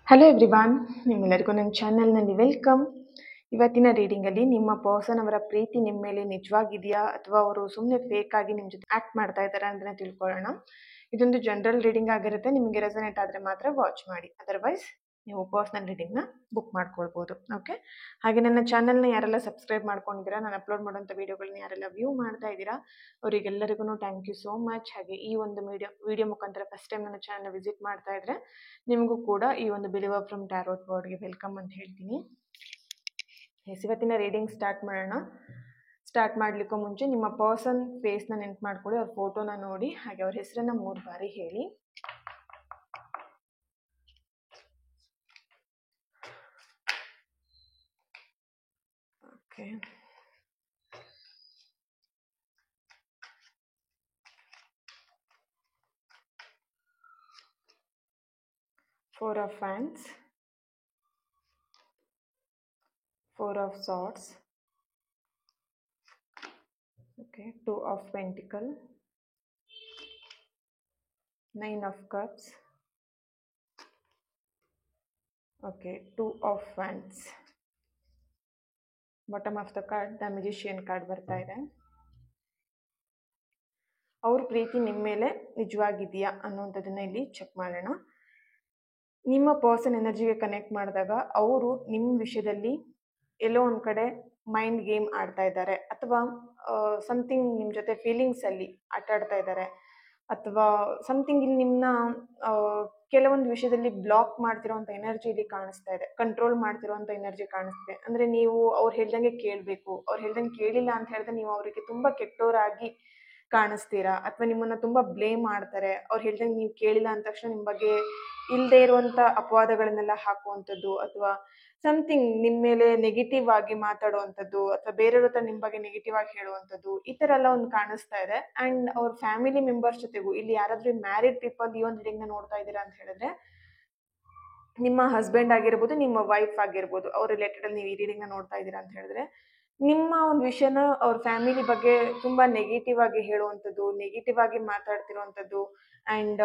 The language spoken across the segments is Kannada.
ಹಲೋ ಎವ್ರಿವಾನ್, ನಿಮ್ಮೆಲ್ಲರಿಗೂ ನನ್ನ ಚಾನಲ್ನಲ್ಲಿ ವೆಲ್ಕಮ್. ಇವತ್ತಿನ ರೀಡಿಂಗಲ್ಲಿ ನಿಮ್ಮ ಪರ್ಸನ್ ಅವರ ಪ್ರೀತಿ ನಿಮ್ಮ ಮೇಲೆ ನಿಜವಾಗಿದೆಯಾ ಅಥವಾ ಅವರು ಸುಮ್ಮನೆ ಫೇಕ್ ಆಗಿ ನಿಮ್ಮ ಜೊತೆ ಆ್ಯಕ್ಟ್ ಮಾಡ್ತಾ ಇದ್ದಾರೆ ಅಂತಲೇ ತಿಳ್ಕೊಳ್ಳೋಣ. ಇದೊಂದು ಜನರಲ್ ರೀಡಿಂಗ್ ಆಗಿರುತ್ತೆ. ನಿಮಗೆ ರೆಸನೇಟ್ ಆದರೆ ಮಾತ್ರ ವಾಚ್ ಮಾಡಿ, ಅದರ್ವೈಸ್ ನೀವು ಪರ್ಸ್ನಲ್ ರೀಡಿಂಗ್ನ ಬುಕ್ ಮಾಡ್ಕೊಳ್ಬೋದು. ಓಕೆ, ಹಾಗೆ ನನ್ನ ಚಾನಲ್ನ ಯಾರೆಲ್ಲ ಸಬ್ಸ್ಕ್ರೈಬ್ ಮಾಡ್ಕೊಂಡಿದ್ದೀರಾ, ನಾನು ಅಪ್ಲೋಡ್ ಮಾಡೋಂಥ ವೀಡಿಯೋಗಳನ್ನ ಯಾರೆಲ್ಲ ವ್ಯೂ ಮಾಡ್ತಾ ಇದ್ದೀರಾ ಅವರಿಗೆಲ್ಲರಿಗೂ ಥ್ಯಾಂಕ್ ಯು ಸೋ ಮಚ್. ಹಾಗೆ ಈ ಒಂದು ವಿಡಿಯೋ ಮುಖಾಂತರ ಫಸ್ಟ್ ಟೈಮ್ ನನ್ನ ಚಾನಲ್ನ ವಿಸಿಟ್ ಮಾಡ್ತಾ ಇದ್ರೆ ನಿಮಗೂ ಕೂಡ ಈ ಒಂದು ಬಿಲೀವರ್ ಫ್ರಮ್ ಟ್ಯಾರೋಟ್ ವರ್ಡ್ಗೆ ವೆಲ್ಕಮ್ ಅಂತ ಹೇಳ್ತೀನಿ. ಇವತ್ತಿನ ರೀಡಿಂಗ್ ಸ್ಟಾರ್ಟ್ ಮಾಡೋಣ. ಸ್ಟಾರ್ಟ್ ಮಾಡಲಿಕ್ಕೂ ಮುಂಚೆ ನಿಮ್ಮ ಪರ್ಸನ್ ಫೇಸ್ನ ನೆನ್ಪು ಮಾಡ್ಕೊಳ್ಳಿ, ಅವ್ರ ಫೋಟೋನ ನೋಡಿ, ಹಾಗೆ ಅವ್ರ ಹೆಸರನ್ನ 3 ಬಾರಿ ಹೇಳಿ. Okay, Four of Wands, Four of Swords, okay, Two of Pentacles, Nine of Cups, okay, Two of Wands. Bottom of the card the musician card ಬರ್ತಾ ಇದೆ. ಅವ್ರ ಪ್ರೀತಿ ನಿಮ್ಮ ಮೇಲೆ ನಿಜವಾಗಿದೆಯಾ ಅನ್ನೋಂಥದ್ದನ್ನ ಇಲ್ಲಿ ಚೆಕ್ ಮಾಡೋಣ. ನಿಮ್ಮ ಪರ್ಸನ್ ಎನರ್ಜಿಗೆ ಕನೆಕ್ಟ್ ಮಾಡಿದಾಗ ಅವರು ನಿಮ್ಮ ವಿಷಯದಲ್ಲಿ ಎಲ್ಲೋ ಒಂದು ಕಡೆ ಮೈಂಡ್ ಗೇಮ್ ಆಡ್ತಾ ಇದ್ದಾರೆ, ಅಥವಾ ಸಮಥಿಂಗ್ ನಿಮ್ಮ ಜೊತೆ ಫೀಲಿಂಗ್ಸಲ್ಲಿ ಆಟ ಆಡ್ತಾ ಇದ್ದಾರೆ, ಅಥವಾ ಸಮಥಿಂಗ್ ಇಲ್ಲಿ ನಿಮ್ಮನ್ನ ಕೆಲವೊಂದು ವಿಷಯದಲ್ಲಿ ಬ್ಲಾಕ್ ಮಾಡ್ತಿರೋಂಥ ಎನರ್ಜಿ ಇಲ್ಲಿ ಕಾಣಿಸ್ತಾ ಇದೆ, ಕಂಟ್ರೋಲ್ ಮಾಡ್ತಿರೋಂಥ ಎನರ್ಜಿ ಕಾಣಿಸ್ತಿದೆ. ಅಂದರೆ ನೀವು ಅವ್ರು ಹೇಳ್ದಂಗೆ ಕೇಳಬೇಕು, ಅವ್ರು ಹೇಳ್ದಂಗೆ ಕೇಳಿಲ್ಲ ಅಂತ ಹೇಳಿದ್ರೆ ನೀವು ಅವರಿಗೆ ತುಂಬ ಕೆಟ್ಟವರಾಗಿ ಕಾಣಿಸ್ತೀರಾ, ಅಥವಾ ನಿಮ್ಮನ್ನು ತುಂಬ ಬ್ಲೇಮ್ ಮಾಡ್ತಾರೆ. ಅವ್ರು ಹೇಳ್ದಂಗೆ ನೀವು ಕೇಳಿಲ್ಲ ಅಂದ ತಕ್ಷಣ ನಿಮ್ಮ ಬಗ್ಗೆ ಇಲ್ಲದೆ ಇರುವಂಥ ಅಪವಾದಗಳನ್ನೆಲ್ಲ ಹಾಕುವಂಥದ್ದು, ಅಥವಾ ಸಮಥಿಂಗ್ ನಿಮ್ಮ ಮೇಲೆ ನೆಗೆಟಿವ್ ಆಗಿ ಮಾತಾಡುವಂಥದ್ದು, ಅಥವಾ ಬೇರೆಯವ್ರ ಹತ್ರ ನಿಮ್ಮ ಬಗ್ಗೆ ನೆಗೆಟಿವ್ ಆಗಿ ಹೇಳುವಂಥದ್ದು, ಈ ಥರ ಎಲ್ಲ ಒಂದು ಕಾಣಿಸ್ತಾ ಇದೆ. ಆ್ಯಂಡ್ ಅವ್ರ ಫ್ಯಾಮಿಲಿ ಮೆಂಬರ್ಸ್ ಜೊತೆಗೂ, ಇಲ್ಲಿ ಯಾರಾದರೂ ಮ್ಯಾರಿಡ್ ಪೀಪಲ್ ಈ ಒಂದು ರೀಡಿಂಗ್ನ ನೋಡ್ತಾ ಇದ್ದೀರಾ ಅಂತ ಹೇಳಿದ್ರೆ ನಿಮ್ಮ ಹಸ್ಬೆಂಡ್ ಆಗಿರ್ಬೋದು, ನಿಮ್ಮ ವೈಫ್ ಆಗಿರ್ಬೋದು, ಅವ್ರ ರಿಲೇಟೆಡಲ್ಲಿ ನೀವು ಈ ರೀಡಿಂಗ್ನ ನೋಡ್ತಾ ಇದ್ದೀರಾ ಅಂತ ಹೇಳಿದ್ರೆ ನಿಮ್ಮ ಒಂದು ವಿಷಯನ ಅವ್ರ ಫ್ಯಾಮಿಲಿ ಬಗ್ಗೆ ತುಂಬ ನೆಗೆಟಿವ್ ಆಗಿ ಹೇಳುವಂಥದ್ದು, ನೆಗೆಟಿವ್ ಆಗಿ ಮಾತಾಡ್ತಿರುವಂಥದ್ದು, ಆ್ಯಂಡ್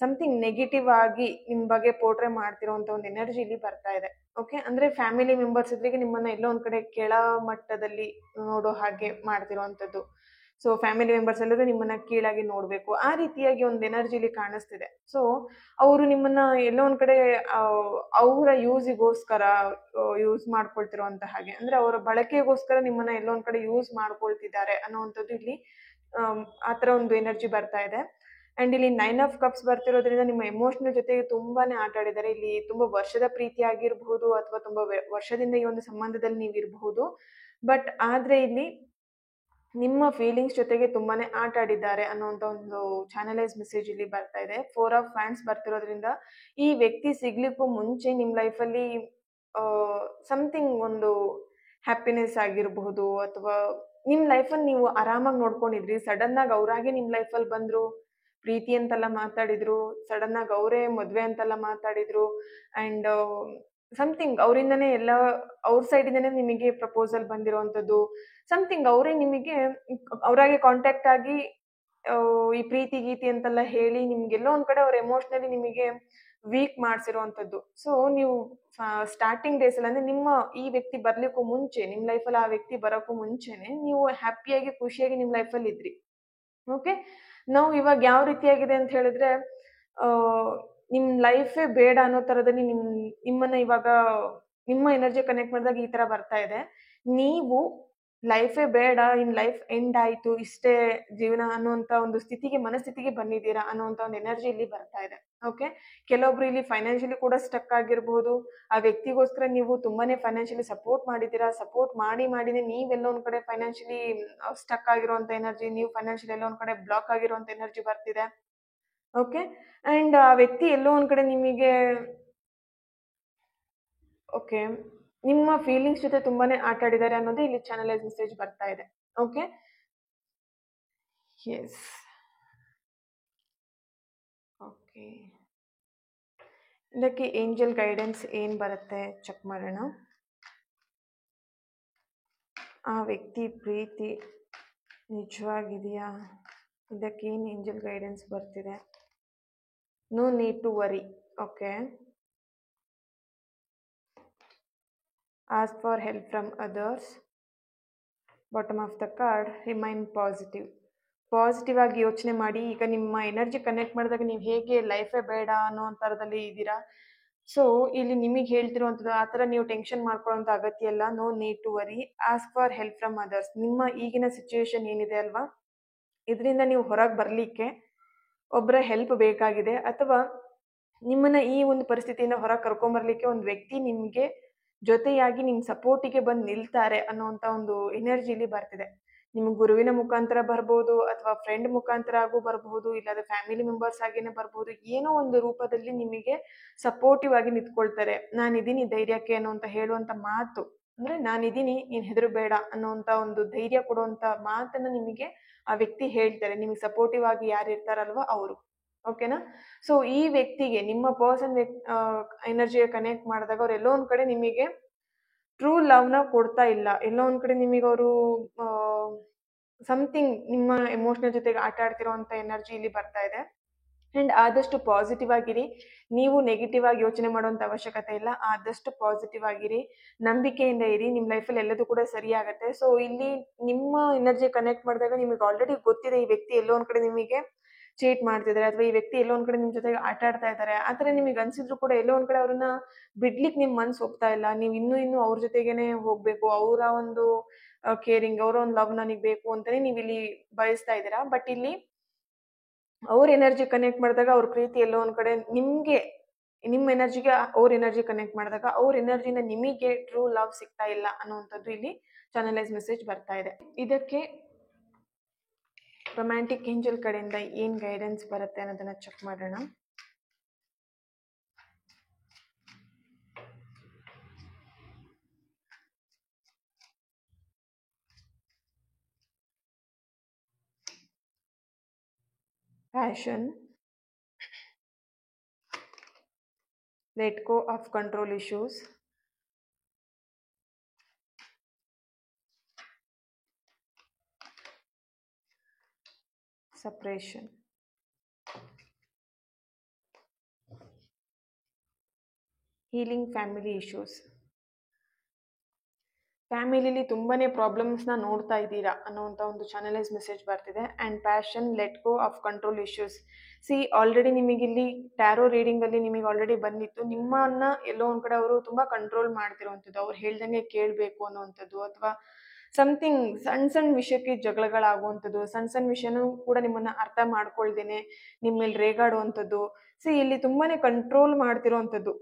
ಸಮಥಿಂಗ್ ನೆಗೆಟಿವ್ ಆಗಿ ನಿಮ್ಮ ಬಗ್ಗೆ ಪೋರ್ಟ್ರೇ ಮಾಡ್ತಿರೋವಂಥ ಒಂದು ಎನರ್ಜಿ ಇಲ್ಲಿ ಬರ್ತಾ ಇದೆ. ಓಕೆ, ಅಂದರೆ ಫ್ಯಾಮಿಲಿ ಮೆಂಬರ್ಸ್ ಜೊತೆಗೆ ನಿಮ್ಮನ್ನು ಎಲ್ಲೋ ಒಂದು ಕಡೆ ಕೆಳ ಮಟ್ಟದಲ್ಲಿ ನೋಡೋ ಹಾಗೆ ಮಾಡ್ತಿರೋವಂಥದ್ದು. ಸೊ ಫ್ಯಾಮಿಲಿ ಮೆಂಬರ್ಸ್ ಎಲ್ಲರೂ ನಿಮ್ಮನ್ನು ಕೀಳಾಗಿ ನೋಡಬೇಕು, ಆ ರೀತಿಯಾಗಿ ಒಂದು ಎನರ್ಜಿಲಿ ಕಾಣಿಸ್ತಿದೆ. ಸೊ ಅವರು ನಿಮ್ಮನ್ನ ಎಲ್ಲೋ ಒಂದು ಕಡೆ ಅವರ ಯೂಸಿಗೋಸ್ಕರ ಯೂಸ್ ಮಾಡ್ಕೊಳ್ತಿರೋಂಥ ಹಾಗೆ, ಅಂದರೆ ಅವರ ಬಳಕೆಗೋಸ್ಕರ ನಿಮ್ಮನ್ನ ಎಲ್ಲೋ ಒಂದು ಕಡೆ ಯೂಸ್ ಮಾಡ್ಕೊಳ್ತಿದ್ದಾರೆ ಅನ್ನೋವಂಥದ್ದು ಇಲ್ಲಿ ಆ ಥರ ಒಂದು ಎನರ್ಜಿ ಬರ್ತಾ ಇದೆ. ಆ್ಯಂಡ್ ಇಲ್ಲಿ 9 ಆಫ್ ಕಪ್ಸ್ ಬರ್ತಿರೋದ್ರಿಂದ ನಿಮ್ಮ ಎಮೋಷನಲ್ ಜೊತೆಗೆ ತುಂಬಾ ಆಟ ಆಡಿದ್ದಾರೆ. ಇಲ್ಲಿ ತುಂಬ ವರ್ಷದ ಪ್ರೀತಿ ಆಗಿರಬಹುದು, ಅಥವಾ ತುಂಬ ವರ್ಷದಿಂದ ಈ ಒಂದು ಸಂಬಂಧದಲ್ಲಿ ನೀವು ಇರಬಹುದು. ಬಟ್ ಆದರೆ ಇಲ್ಲಿ ನಿಮ್ಮ ಫೀಲಿಂಗ್ಸ್ ಜೊತೆಗೆ ತುಂಬಾ ಆಟ ಆಡಿದ್ದಾರೆ ಅನ್ನೋಂಥ ಒಂದು ಚಾನಲೈಸ್ ಮೆಸೇಜ್ ಇಲ್ಲಿ ಬರ್ತಾ ಇದೆ. 4 ಆಫ್ ವ್ಯಾಂಡ್ಸ್ ಬರ್ತಿರೋದ್ರಿಂದ ಈ ವ್ಯಕ್ತಿ ಸಿಗ್ಲಿಕ್ಕೂ ಮುಂಚೆ ನಿಮ್ಮ ಲೈಫಲ್ಲಿ ಸಮಥಿಂಗ್ ಒಂದು ಹ್ಯಾಪಿನೆಸ್ ಆಗಿರಬಹುದು, ಅಥವಾ ನಿಮ್ಮ ಲೈಫಲ್ಲಿ ನೀವು ಆರಾಮಾಗಿ ನೋಡ್ಕೊಂಡಿದ್ರಿ, ಸಡನ್ನಾಗಿ ಅವರಾಗೆ ನಿಮ್ಮ ಲೈಫಲ್ಲಿ ಬಂದರು, ಪ್ರೀತಿ ಅಂತೆಲ್ಲ ಮಾತಾಡಿದ್ರು, ಸಡನ್ನಾಗಿ ಅವರೇ ಮದುವೆ ಅಂತೆಲ್ಲ ಮಾತಾಡಿದ್ರು, ಆ್ಯಂಡ್ ಸಮಥಿಂಗ್ ಅವರಿಂದನೇ ಎಲ್ಲ ಅವ್ರ ಸೈಡಿಂದನೇ ನಿಮಗೆ ಪ್ರಪೋಸಲ್ ಬಂದಿರೋವಂಥದ್ದು, ಸಮಥಿಂಗ್ ಅವರೇ ನಿಮಗೆ ಅವರಾಗೆ ಕಾಂಟ್ಯಾಕ್ಟ್ ಆಗಿ ಈ ಪ್ರೀತಿ ಗೀತಿ ಅಂತೆಲ್ಲ ಹೇಳಿ ನಿಮ್ಗೆಲ್ಲೋ ಒಂದು ಕಡೆ ಅವ್ರ ಎಮೋಷ್ನಲಿ ನಿಮಗೆ ವೀಕ್ ಮಾಡಿಸಿರೋವಂಥದ್ದು. ಸೊ ನೀವು ಸ್ಟಾರ್ಟಿಂಗ್ ಡೇಸಲ್ಲಿ, ಅಂದರೆ ನಿಮ್ಮ ಈ ವ್ಯಕ್ತಿ ಬರ್ಲಿಕ್ಕೂ ಮುಂಚೆ, ನಿಮ್ಮ ಲೈಫಲ್ಲಿ ಆ ವ್ಯಕ್ತಿ ಬರೋಕ್ಕೂ ಮುಂಚೆನೆ ನೀವು ಹ್ಯಾಪಿಯಾಗಿ ಖುಷಿಯಾಗಿ ನಿಮ್ಮ ಲೈಫಲ್ಲಿ ಇದ್ರಿ. ಓಕೆ, ನಾವು ಇವಾಗ ಯಾವ ರೀತಿಯಾಗಿದೆ ಅಂತ ಹೇಳಿದ್ರೆ ನಿಮ್ಮ ಲೈಫೇ ಬೇಡ ಅನ್ನೋ ಥರದಲ್ಲಿ ನಿಮ್ಮನ್ನು ಇವಾಗ ನಿಮ್ಮ ಎನರ್ಜಿ ಕನೆಕ್ಟ್ ಮಾಡಿದಾಗ ಈ ಥರ ಬರ್ತಾ ಇದೆ. ನೀವು ಲೈಫೇ ಬೇಡ, ಇನ್ ಲೈಫ್ ಎಂಡ್ ಆಯಿತು, ಇಷ್ಟೇ ಜೀವನ ಅನ್ನೋಂಥ ಒಂದು ಮನಸ್ಥಿತಿಗೆ ಬಂದಿದ್ದೀರಾ ಅನ್ನೋಂಥ ಒಂದು ಎನರ್ಜಿ ಇಲ್ಲಿ ಬರ್ತಾ ಇದೆ. ಓಕೆ, ಕೆಲವೊಬ್ರು ಇಲ್ಲಿ ಫೈನಾನ್ಷಿಯಲಿ ಕೂಡ ಸ್ಟಕ್ ಆಗಿರ್ಬೋದು. ಆ ವ್ಯಕ್ತಿಗೋಸ್ಕರ ನೀವು ತುಂಬಾನೇ ಫೈನಾನ್ಷಿಯಲಿ ಸಪೋರ್ಟ್ ಮಾಡಿದ್ದೀರಾ, ಸಪೋರ್ಟ್ ಮಾಡಿನೇ ನೀವೆಲ್ಲೋ ಒಂದು ಕಡೆ ಫೈನಾನ್ಷಿಯಲಿ ಸ್ಟಕ್ ಆಗಿರುವಂಥ ಎನರ್ಜಿ, ನೀವು ಫೈನಾನ್ಷಿಯಲಿ ಎಲ್ಲೋ ಒಂದು ಕಡೆ ಬ್ಲಾಕ್ ಆಗಿರುವಂಥ ಎನರ್ಜಿ ಬರ್ತಿದೆ. ಓಕೆ, ಆ್ಯಂಡ್ ಆ ವ್ಯಕ್ತಿ ಎಲ್ಲೋ ಒಂದು ಕಡೆ ನಿಮಗೆ ಓಕೆ ನಿಮ್ಮ ಫೀಲಿಂಗ್ಸ್ ಜೊತೆ ತುಂಬಾನೇ ಆಟ ಆಡಿದ್ದಾರೆ ಅನ್ನೋದು ಇಲ್ಲಿ ಚಾನಲೈಸ್ ಮೆಸೇಜ್ ಬರ್ತಾ ಇದೆ. ಓಕೆ, ಎಸ್, ಓಕೆ, ಇದಕ್ಕೆ ಏಂಜಲ್ ಗೈಡೆನ್ಸ್ ಏನು ಬರುತ್ತೆ ಚೆಕ್ ಮಾಡೋಣ. ಆ ವ್ಯಕ್ತಿ ಪ್ರೀತಿ ನಿಜವಾಗಿದೆಯಾ, ಇದಕ್ಕೇನು ಏಂಜಲ್ ಗೈಡೆನ್ಸ್ ಬರ್ತಿದೆ? No need to worry. Okay, ask for help from others. Bottom of the card, remain positive. Positive ಆಗಿ ಯೋಚನೆ ಮಾಡಿ. ಈಗ ನಿಮ್ಮ ಎನರ್ಜಿ ಕನೆಕ್ಟ್ ಮಾಡಿದಾಗ ನೀವು ಹೇಗೆ ಲೈಫೇ ಬೇಡ ಅನ್ನೋ ಥರದಲ್ಲಿ ಇದ್ದೀರಾ. ಸೊ ಇಲ್ಲಿ ನಿಮಗೆ ಹೇಳ್ತಿರುವಂಥದ್ದು ಆ ಥರ ನೀವು ಟೆನ್ಷನ್ ಮಾಡ್ಕೊಳ್ಳೋಂಥ ಅಗತ್ಯ ಇಲ್ಲ. No need to worry. Ask for help from others. ನಿಮ್ಮ ಈಗಿನ ಸಿಚುವೇಶನ್ ಏನಿದೆ ಅಲ್ವಾ, ಇದರಿಂದ ನೀವು ಹೊರಗೆ ಬರಲಿಕ್ಕೆ ಒಬ್ಬರ ಹೆಲ್ಪ್ ಬೇಕಾಗಿದೆ, ಅಥವಾ ನಿಮ್ಮನ್ನ ಈ ಒಂದು ಪರಿಸ್ಥಿತಿಯಿಂದ ಹೊರಗೆ ಕರ್ಕೊಂಬರ್ಲಿಕ್ಕೆ ಒಂದು ವ್ಯಕ್ತಿ ನಿಮಗೆ ಜೊತೆಯಾಗಿ ನಿಮ್ಮ ಸಪೋರ್ಟಿಗೆ ಬಂದು ನಿಲ್ತಾರೆ ಅನ್ನೋಂಥ ಒಂದು ಎನರ್ಜಿಲಿ ಬರ್ತಿದೆ. ನಿಮ್ಗೆ ಗುರುವಿನ ಮುಖಾಂತರ ಬರ್ಬೋದು, ಅಥವಾ ಫ್ರೆಂಡ್ ಮುಖಾಂತರ ಆಗೂ ಬರಬಹುದು, ಇಲ್ಲಾಂದ್ರೆ ಫ್ಯಾಮಿಲಿ ಮೆಂಬರ್ಸ್ ಆಗಿನೇ ಬರ್ಬೋದು. ಏನೋ ಒಂದು ರೂಪದಲ್ಲಿ ನಿಮಗೆ ಸಪೋರ್ಟಿವ್ ಆಗಿ ನಿಂತ್ಕೊಳ್ತಾರೆ. ನಾನಿದ್ದೀನಿ ಧೈರ್ಯಕ್ಕೆ ಅನ್ನೋಂಥ ಹೇಳುವಂಥ ಮಾತು, ಅಂದ್ರೆ ನಾನಿದ್ದೀನಿ, ನೀನು ಹೆದರಬೇಡ ಅನ್ನೋಂಥ ಒಂದು ಧೈರ್ಯ ಕೊಡುವಂಥ ಮಾತನ್ನ ನಿಮಗೆ ಆ ವ್ಯಕ್ತಿ ಹೇಳ್ತಾರೆ. ನಿಮಗೆ ಸಪೋರ್ಟಿವ್ ಆಗಿ ಯಾರು ಇರ್ತಾರಲ್ವ ಅವರು. ಓಕೆನಾ? ಸೊ ಈ ವ್ಯಕ್ತಿಗೆ ನಿಮ್ಮ ಪರ್ಸನ್ ಎನರ್ಜಿಗೆ ಕನೆಕ್ಟ್ ಮಾಡಿದಾಗ ಅವ್ರು ಎಲ್ಲೋ ಒಂದ್ ಕಡೆ ನಿಮಗೆ ಟ್ರೂ ಲವ್ನ ಕೊಡ್ತಾ ಇಲ್ಲ. ಎಲ್ಲೋ ಒಂದ್ ಕಡೆ ನಿಮಗೆ ಅವರು ಸಮಥಿಂಗ್ ನಿಮ್ಮ ಎಮೋಷನಲ್ ಜೊತೆಗೆ ಆಟ ಆಡ್ತಿರೋಂಥ ಎನರ್ಜಿ ಇಲ್ಲಿ ಬರ್ತಾ ಇದೆ. ಅಂಡ್ ಆದಷ್ಟು ಪಾಸಿಟಿವ್ ಆಗಿರಿ. ನೀವು ನೆಗೆಟಿವ್ ಆಗಿ ಯೋಚನೆ ಮಾಡುವಂಥ ಅವಶ್ಯಕತೆ ಇಲ್ಲ. ಆದಷ್ಟು ಪಾಸಿಟಿವ್ ಆಗಿರಿ, ನಂಬಿಕೆಯಿಂದ ಇರಿ. ನಿಮ್ಮ ಲೈಫಲ್ಲಿ ಎಲ್ಲದೂ ಕೂಡ ಸರಿ ಆಗುತ್ತೆ. ಸೊ ಇಲ್ಲಿ ನಿಮ್ಮ ಎನರ್ಜಿ ಕನೆಕ್ಟ್ ಮಾಡಿದಾಗ ನಿಮಗೆ ಆಲ್ರೆಡಿ ಗೊತ್ತಿದೆ ಈ ವ್ಯಕ್ತಿ ಎಲ್ಲೋ ಒಂದ್ ಕಡೆ ನಿಮಗೆ ಚೀಟ್ ಮಾಡ್ತಿದ್ದಾರೆ, ಅಥವಾ ಈ ವ್ಯಕ್ತಿ ಎಲ್ಲೋ ಒಂದ್ ಕಡೆ ನಿಮ್ ಜೊತೆಗೆ ಆಟ ಆಡ್ತಾ ಇದ್ದಾರೆ. ಆತರ ನಿಮಗೆ ಅನ್ಸಿದ್ರು ಕೂಡ ಎಲ್ಲೋ ಒಂದ್ ಕಡೆ ಅವ್ರನ್ನ ಬಿಡ್ಲಿಕ್ಕೆ ನಿಮ್ ಮನ್ಸು ಹೋಗ್ತಾ ಇಲ್ಲ. ನೀವು ಇನ್ನೂ ಅವ್ರ ಜೊತೆಗೇನೆ ಹೋಗ್ಬೇಕು, ಅವರ ಒಂದು ಕೇರಿಂಗ್, ಅವರ ಒಂದು ಲವ್ ನನಗೆ ಬೇಕು ಅಂತಾನೆ ನೀವು ಇಲ್ಲಿ ಬಯಸ್ತಾ ಇದ್ದೀರಾ. ಬಟ್ ಇಲ್ಲಿ ಅವ್ರ ಎನರ್ಜಿ ಕನೆಕ್ಟ್ ಮಾಡಿದಾಗ ಅವ್ರ ಪ್ರೀತಿ ಎಲ್ಲೋ ಒಂದ್ ಕಡೆ ನಿಮ್ಗೆ, ನಿಮ್ಮ ಎನರ್ಜಿಗೆ ಅವ್ರ ಎನರ್ಜಿ ಕನೆಕ್ಟ್ ಮಾಡಿದಾಗ ಅವ್ರ ಎನರ್ಜಿನ ನಿಮಗೆ ಟ್ರೂ ಲವ್ ಸಿಗ್ತಾ ಇಲ್ಲ ಅನ್ನೋಂಥದ್ದು ಇಲ್ಲಿ ಚಾನಲೈಸ್ ಮೆಸೇಜ್ ಬರ್ತಾ ಇದೆ. ಇದಕ್ಕೆ ರೊಮ್ಯಾಂಟಿಕ್ ಏಂಜಲ್ ಕಡೆಯಿಂದ ಏನ್ ಗೈಡೆನ್ಸ್ ಬರುತ್ತೆ ಅನ್ನೋದನ್ನ ಚೆಕ್ ಮಾಡೋಣ. Passion, let go of control issues, separation, healing family issues. ಫ್ಯಾಮಿಲಿಲಿ ತುಂಬಾನೇ ಪ್ರಾಬ್ಲಮ್ಸ್ನ ನೋಡ್ತಾ ಇದ್ದೀರಾ ಅನ್ನೋಂಥ ಒಂದು ಚಾನಲೈಸ್ ಮೆಸೇಜ್ ಬರ್ತಿದೆ. And passion, let go of control issues. Already ನಿಮಗಿಲ್ಲಿ ಟ್ಯಾರೋ ರೀಡಿಂಗಲ್ಲಿ ನಿಮಗೆ ಆಲ್ರೆಡಿ ಬಂದಿತ್ತು. ನಿಮ್ಮನ್ನ ಎಲ್ಲೋ ಒಂದು ಕಡೆ ಅವರು ತುಂಬ ಕಂಟ್ರೋಲ್ ಮಾಡ್ತಿರೋವಂಥದ್ದು, ಅವ್ರು ಹೇಳ್ದಂಗೆ ಕೇಳಬೇಕು ಅನ್ನೋವಂಥದ್ದು, ಅಥವಾ ಸಮಥಿಂಗ್ ಸಣ್ಣ ಸಣ್ಣ ವಿಷಯಕ್ಕೆ ಜಗಳಗಳಾಗುವಂಥದ್ದು, ಸಣ್ಣ ಸಣ್ಣ ವಿಷಯನೂ ಕೂಡ ನಿಮ್ಮನ್ನ ಅರ್ಥ ಮಾಡ್ಕೊಳ್ದೇನೆ ನಿಮ್ಮ ಮೇಲೆ ರೇಗಾಡುವಂಥದ್ದು. ಇಲ್ಲಿ ತುಂಬಾನೇ ಕಂಟ್ರೋಲ್ ಮಾಡ್ತಿರೋವಂಥದ್ದು,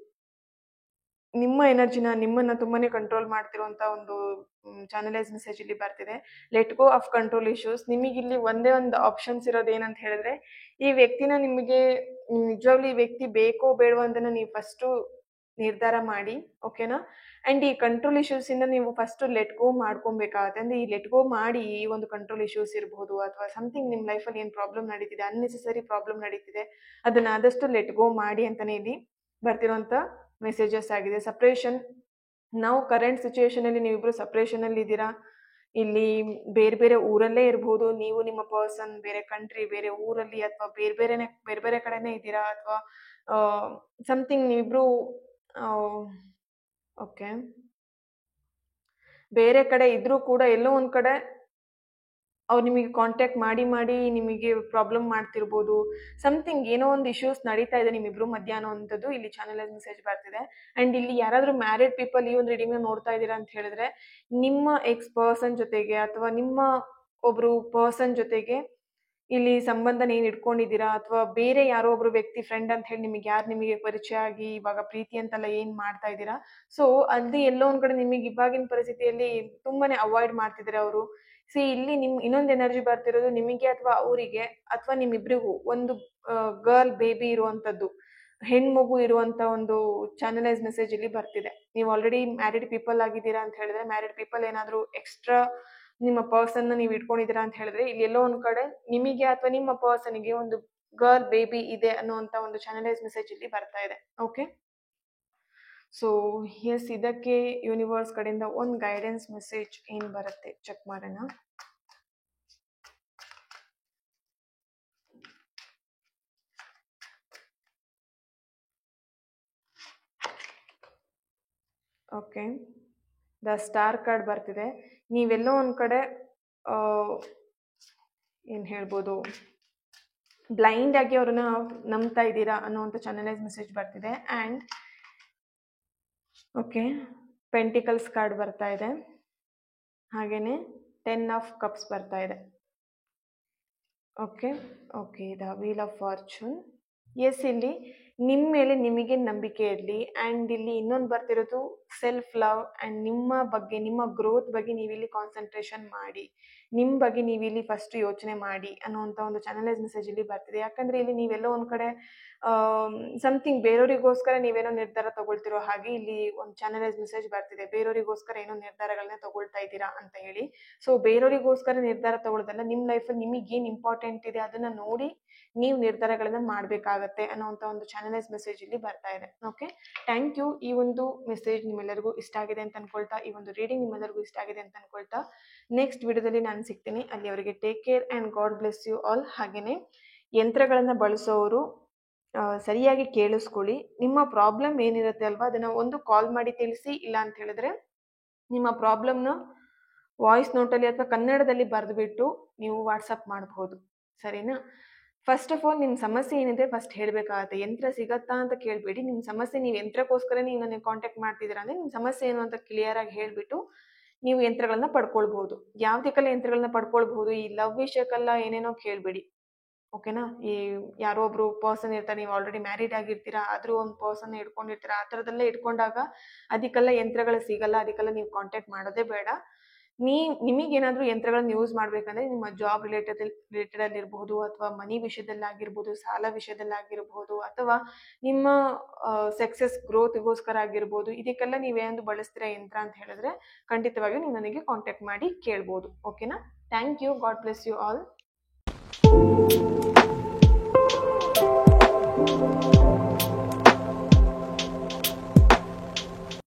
ನಿಮ್ಮ ಎನರ್ಜಿನ, ನಿಮ್ಮನ್ನ ತುಂಬಾನೇ ಕಂಟ್ರೋಲ್ ಮಾಡ್ತಿರುವಂತ ಒಂದು ಚಾನಲೈಸ್ ಮೆಸೇಜ್ ಇಲ್ಲಿ ಬರ್ತಿದೆ. Let go of control issues. ನಿಮಗಿಲ್ಲಿ ಒಂದೇ ಒಂದು ಆಪ್ಷನ್ಸ್ ಇರೋದು ಏನಂತ ಹೇಳಿದ್ರೆ, ಈ ವ್ಯಕ್ತಿನ ನಿಮಗೆ ನಿಜವಾಗ್ಲೂ ಈ ವ್ಯಕ್ತಿ ಬೇಕೋ ಬೇಡವೋ ಅಂತ ನೀವು ಫಸ್ಟು ನಿರ್ಧಾರ ಮಾಡಿ, ಓಕೆನಾ? ಅಂಡ್ ಈ ಕಂಟ್ರೋಲ್ ಇಶ್ಯೂಸ್ ಇಂದ ನೀವು ಫಸ್ಟ್ ಲೆಟ್ ಗೋ ಮಾಡ್ಕೊಬೇಕಾಗತ್ತೆ. ಅಂದ್ರೆ ಈ ಲೆಟ್ ಗೋ ಮಾಡಿ, ಈ ಒಂದು ಕಂಟ್ರೋಲ್ ಇಶ್ಯೂಸ್ ಇರಬಹುದು, ಅಥವಾ ಸಮಥಿಂಗ್ ನಿಮ್ಮ ಲೈಫಲ್ಲಿ ಏನು ಪ್ರಾಬ್ಲಮ್ ನಡೀತಿದೆ, ಅನ್ನೆಸೆಸರಿ ಪ್ರಾಬ್ಲಮ್ ನಡೀತಿದೆ, ಅದನ್ನ ಆದಷ್ಟು ಲೆಟ್ ಗೋ ಮಾಡಿ ಅಂತಾನೆ ಇಲ್ಲಿ ಬರ್ತಿರೋಂಥ ಮೆಸೇಜಸ್ ಆಗಿದೆ. ಸಪ್ರೇಷನ್, ನಾವು ಕರೆಂಟ್ ಸಿಚುವೇಶನ್ ಅಲ್ಲಿ ನೀವಿಬ್ರು ಸಪ್ರೇಷನ್ ಅಲ್ಲಿ ಇದ್ದೀರಾ. ಇಲ್ಲಿ ಬೇರೆ ಬೇರೆ ಊರಲ್ಲೇ ಇರ್ಬೋದು, ನೀವು ನಿಮ್ಮ ಪರ್ಸನ್ ಬೇರೆ ಕಂಟ್ರಿ, ಬೇರೆ ಊರಲ್ಲಿ, ಅಥವಾ ಬೇರೆ ಬೇರೆ ಕಡೆನೇ ಇದ್ದೀರಾ, ಅಥವಾ ಸಮಥಿಂಗ್ ನೀವಿಬ್ರು ಓಕೆ ಬೇರೆ ಕಡೆ ಇದ್ರೂ ಕೂಡ ಎಲ್ಲೋ ಒಂದ್ ಕಡೆ ಅವ್ರು ನಿಮಗೆ ಕಾಂಟ್ಯಾಕ್ಟ್ ಮಾಡಿ ನಿಮಗೆ ಪ್ರಾಬ್ಲಮ್ ಮಾಡ್ತಿರ್ಬೋದು. ಸಮಥಿಂಗ್ ಏನೋ ಒಂದು ಇಶ್ಯೂಸ್ ನಡೀತಾ ಇದೆ ನಿಮ್ಮಿಬ್ರು ಮಧ್ಯಾಹ್ನ ಅನ್ನೋಂಥದ್ದು ಇಲ್ಲಿ ಚಾನಲೈಸ್ ಮೆಸೇಜ್ ಬರ್ತಿದೆ. ಅಂಡ್ ಇಲ್ಲಿ ಯಾರಾದ್ರೂ ಮ್ಯಾರಿಡ್ ಪೀಪಲ್ ಈ ಒಂದು ರೀಡಿಂಗ್ ನೋಡ್ತಾ ಇದ್ದೀರಾ ಅಂತ ಹೇಳಿದ್ರೆ, ನಿಮ್ಮ ಎಕ್ಸ್ ಪರ್ಸನ್ ಜೊತೆಗೆ ಅಥವಾ ನಿಮ್ಮ ಒಬ್ರು ಪರ್ಸನ್ ಜೊತೆಗೆ ಇಲ್ಲಿ ಸಂಬಂಧನ ಏನ್ ಇಟ್ಕೊಂಡಿದ್ದೀರಾ, ಅಥವಾ ಬೇರೆ ಯಾರೋ ಒಬ್ರು ವ್ಯಕ್ತಿ ಫ್ರೆಂಡ್ ಅಂತ ಹೇಳಿ ನಿಮಗೆ ಪರಿಚಯ ಆಗಿ ಇವಾಗ ಪ್ರೀತಿ ಅಂತೆಲ್ಲ ಏನ್ ಮಾಡ್ತಾ ಇದ್ದೀರಾ, ಸೊ ಅದು ಎಲ್ಲೋ ಒಂದ್ ಕಡೆ ನಿಮಗೆ ಇವಾಗಿನ ಪರಿಸ್ಥಿತಿಯಲ್ಲಿ ತುಂಬಾನೇ ಅವಾಯ್ಡ್ ಮಾಡ್ತಿದ್ದಾರೆ ಅವರು. ಇಲ್ಲಿ ಇನ್ನೊಂದು ಎನರ್ಜಿ ಬರ್ತಿರೋದು ನಿಮಗೆ ಅಥವಾ ಅವರಿಗೆ, ಅಥವಾ ನಿಮ್ಮಿಬ್ರಿಗೂ ಒಂದು ಗರ್ಲ್ ಬೇಬಿ ಇರುವಂತದ್ದು, ಹೆಣ್ಮಗು ಇರುವಂತ ಒಂದು ಚಾನಲೈಸ್ ಮೆಸೇಜ್ ಇಲ್ಲಿ ಬರ್ತಿದೆ. ನೀವು ಆಲ್ರೆಡಿ ಮ್ಯಾರಿಡ್ ಪೀಪಲ್ ಆಗಿದ್ದೀರಾ ಅಂತ ಹೇಳಿದ್ರೆ, ಮ್ಯಾರಿಡ್ ಪೀಪಲ್ ಏನಾದ್ರು ಎಕ್ಸ್ಟ್ರಾ ನಿಮ್ಮ ಪರ್ಸನ್ ನೀವು ಇಟ್ಕೊಂಡಿದ್ದೀರಾ ಅಂತ ಹೇಳಿದ್ರೆ, ಇಲ್ಲಿ ಎಲ್ಲೋ ಒಂದ್ ಕಡೆ ನಿಮಗೆ ಅಥವಾ ನಿಮ್ಮ ಪರ್ಸನ್ಗೆ ಒಂದು ಗರ್ಲ್ ಬೇಬಿ ಇದೆ ಅನ್ನುವಂತ ಒಂದು ಚಾನಲೈಸ್ ಮೆಸೇಜ್ ಇಲ್ಲಿ ಬರ್ತಾ ಇದೆ. ಓಕೆ, ಸೊ ಎಸ್, ಇದಕ್ಕೆ ಯೂನಿವರ್ಸ್ ಕಡೆಯಿಂದ ಒಂದು ಗೈಡೆನ್ಸ್ ಮೆಸೇಜ್ ಏನ್ ಬರುತ್ತೆ ಚೆಕ್ ಮಾಡೋಣ. ಓಕೆ, ದ ಸ್ಟಾರ್ ಕಾರ್ಡ್ ಬರ್ತಿದೆ. ನೀವೆಲ್ಲೋ ಒಂದು ಕಡೆ ಏನು ಹೇಳ್ಬೋದು, ಬ್ಲೈಂಡ್ ಆಗಿ ಅವ್ರನ್ನ ನಂಬ್ತಾ ಇದ್ದೀರಾ ಅನ್ನೋವಂಥ ಚಾನಲೈಸ್ ಮೆಸೇಜ್ ಬರ್ತಿದೆ. ಆ್ಯಂಡ್ ಓಕೆ, ಪೆಂಟಿಕಲ್ಸ್ ಕಾರ್ಡ್ ಬರ್ತಾ ಇದೆ, ಹಾಗೆಯೇ 10 ಆಫ್ ಕಪ್ಸ್ ಬರ್ತಾ ಇದೆ. Okay okay, the wheel of fortune. Yes, ಇಲ್ಲಿ ನಿಮ್ಮ ಮೇಲೆ ನಿಮಗೆ ನಂಬಿಕೆ ಇರಲಿ. ಆ್ಯಂಡ್ ಇಲ್ಲಿ ಇನ್ನೊಂದು ಬರ್ತಿರೋದು ಸೆಲ್ಫ್ ಲವ್ ಆ್ಯಂಡ್ ನಿಮ್ಮ ಬಗ್ಗೆ, ನಿಮ್ಮ ಗ್ರೋತ್ ಬಗ್ಗೆ ನೀವಿಲ್ಲಿ ಕಾನ್ಸಂಟ್ರೇಷನ್ ಮಾಡಿ, ನಿಮ್ಮ ಬಗ್ಗೆ ನೀವಿಲ್ಲಿ ಫಸ್ಟ್ ಯೋಚನೆ ಮಾಡಿ ಅನ್ನೋವಂಥ ಒಂದು ಚಾನಲೈಸ್ ಮೆಸೇಜ್ ಇಲ್ಲಿ ಬರ್ತಿದೆ. ಯಾಕಂದರೆ ಇಲ್ಲಿ ನೀವೆಲ್ಲೋ ಒಂದು ಕಡೆ ಸಮಥಿಂಗ್ ಬೇರೆಯವರಿಗೋಸ್ಕರ ನೀವೇನೋ ನಿರ್ಧಾರ ತಗೊಳ್ತಿರೋ ಹಾಗೆ ಇಲ್ಲಿ ಒಂದು ಚಾನಲೈಸ್ ಮೆಸೇಜ್ ಬರ್ತಿದೆ. ಬೇರೆಯವರಿಗೋಸ್ಕರ ಏನೋ ನಿರ್ಧಾರಗಳನ್ನ ತಗೊಳ್ತಾ ಇದ್ದೀರಾ ಅಂತ ಹೇಳಿ. ಸೊ ಬೇರೆಯವರಿಗೋಸ್ಕರ ನಿರ್ಧಾರ ತಗೊಳ್ಳೋದಲ್ಲ, ನಿಮ್ಮ ಲೈಫಲ್ಲಿ ನಿಮಗೆ ಏನು ಇಂಪಾರ್ಟೆಂಟ್ ಇದೆ ಅದನ್ನು ನೋಡಿ ನೀವು ನಿರ್ಧಾರಗಳನ್ನ ಮಾಡಬೇಕಾಗತ್ತೆ ಅನ್ನೋವಂಥ ಒಂದು ಚಾನಲೈಸ್ ಮೆಸೇಜ್ ಇಲ್ಲಿ ಬರ್ತಾ ಇದೆ. Okay, thank you. ಈ ಒಂದು ಮೆಸೇಜ್ ನಿಮ್ಮೆಲ್ಲರಿಗೂ ಇಷ್ಟ ಆಗಿದೆ ಅಂತ ಅನ್ಕೊಳ್ತಾ, ಈ ಒಂದು ರೀಡಿಂಗ್ ನಿಮ್ಮೆಲ್ಲರಿಗೂ ಇಷ್ಟ ಆಗಿದೆ ಅಂತ ಅನ್ಕೊಳ್ತಾ, ನೆಕ್ಸ್ಟ್ ವಿಡಿಯೋದಲ್ಲಿ ನಾನು ಸಿಗ್ತೀನಿ. ಅಲ್ಲಿವರೆಗೆ take care and God bless you all. ಹಾಗೆಯೇ ಯಂತ್ರಗಳನ್ನು ಬಳಸೋರು ಸರಿಯಾಗಿ ಕೇಳಿಸ್ಕೊಳ್ಳಿ. ನಿಮ್ಮ ಪ್ರಾಬ್ಲಮ್ ಏನಿರುತ್ತೆ ಅಲ್ವಾ, ಅದನ್ನು ಒಂದು ಕಾಲ್ ಮಾಡಿ ತಿಳಿಸಿ. ಇಲ್ಲ ಅಂತ ಹೇಳಿದ್ರೆ ನಿಮ್ಮ ಪ್ರಾಬ್ಲಮ್ನ ವಾಯ್ಸ್ ನೋಟಲ್ಲಿ ಅಥವಾ ಕನ್ನಡದಲ್ಲಿ ಬರೆದುಬಿಟ್ಟು ನೀವು ವಾಟ್ಸಪ್ ಮಾಡಬಹುದು. ಸರಿನಾ? ಫಸ್ಟ್ ಆಫ್ ಆಲ್ ನಿಮ್ಮ ಸಮಸ್ಯೆ ಏನಿದೆ ಫಸ್ಟ್ ಹೇಳಬೇಕಾಗತ್ತೆ. ಯಂತ್ರ ಸಿಗತ್ತಾ ಅಂತ ಕೇಳಬೇಡಿ. ನಿಮ್ಮ ಸಮಸ್ಯೆ, ನೀವು ಯಂತ್ರಕ್ಕೋಸ್ಕರ ನೀವು ನನಗೆ ಕಾಂಟ್ಯಾಕ್ಟ್ ಮಾಡ್ತಿದ್ದೀರಾ ಅಂದರೆ ನಿಮ್ಮ ಸಮಸ್ಯೆ ಏನು ಅಂತ ಕ್ಲಿಯರಾಗಿ ಹೇಳಿಬಿಟ್ಟು ನೀವು ಯಂತ್ರಗಳನ್ನ ಪಡ್ಕೊಳ್ಬಹುದು. ಯಾವುದಕ್ಕೆಲ್ಲ ಯಂತ್ರಗಳನ್ನ ಪಡ್ಕೊಳ್ಬಹುದು, ಈ ಲವ್ ವಿಷಯಕ್ಕೆಲ್ಲ ಏನೇನೋ ಕೇಳಬೇಡಿ. ಓಕೆನಾ? ಈ ಯಾರೋ ಒಬ್ರು ಪರ್ಸನ್ ಇರ್ತಾರೆ, ನೀವು ಆಲ್ರೆಡಿ ಮ್ಯಾರಿಡ್ ಆಗಿರ್ತೀರಾ, ಆದರೂ ಒಂದು ಪರ್ಸನ್ ಇಟ್ಕೊಂಡಿರ್ತೀರಾ, ಆ ಥರದೆಲ್ಲ ಇಟ್ಕೊಂಡಾಗ ಅದಕ್ಕೆಲ್ಲ ಯಂತ್ರಗಳು ಸಿಗಲ್ಲ, ಅದಕ್ಕೆಲ್ಲ ನೀವು ಕಾಂಟ್ಯಾಕ್ಟ್ ಮಾಡೋದೇ ಬೇಡ. ನಿಮಗೇನಾದರೂ ಯಂತ್ರಗಳನ್ನ ಯೂಸ್ ಮಾಡಬೇಕಂದ್ರೆ ನಿಮ್ಮ ಜಾಬ್ ರಿಲೇಟೆಡ್ ಇರಬಹುದು, ಅಥವಾ ಮನಿ ವಿಷಯದಲ್ಲಾಗಿರ್ಬೋದು, ಸಾಲ ವಿಷಯದಲ್ಲಾಗಿರ್ಬೋದು, ಅಥವಾ ನಿಮ್ಮ ಸಕ್ಸಸ್ ಗ್ರೋತ್ಗೋಸ್ಕರ ಆಗಿರ್ಬೋದು, ಇದಕ್ಕೆಲ್ಲ ನೀವೇನಾದ್ರು ಬಳಸ್ತೀರಾ ಯಂತ್ರ ಅಂತ ಹೇಳಿದ್ರೆ ಖಂಡಿತವಾಗಿಯೂ ನೀವು ನನಗೆ ಕಾಂಟ್ಯಾಕ್ಟ್ ಮಾಡಿ ಕೇಳ್ಬೋದು. ಓಕೆನಾ? Thank you. God bless you all.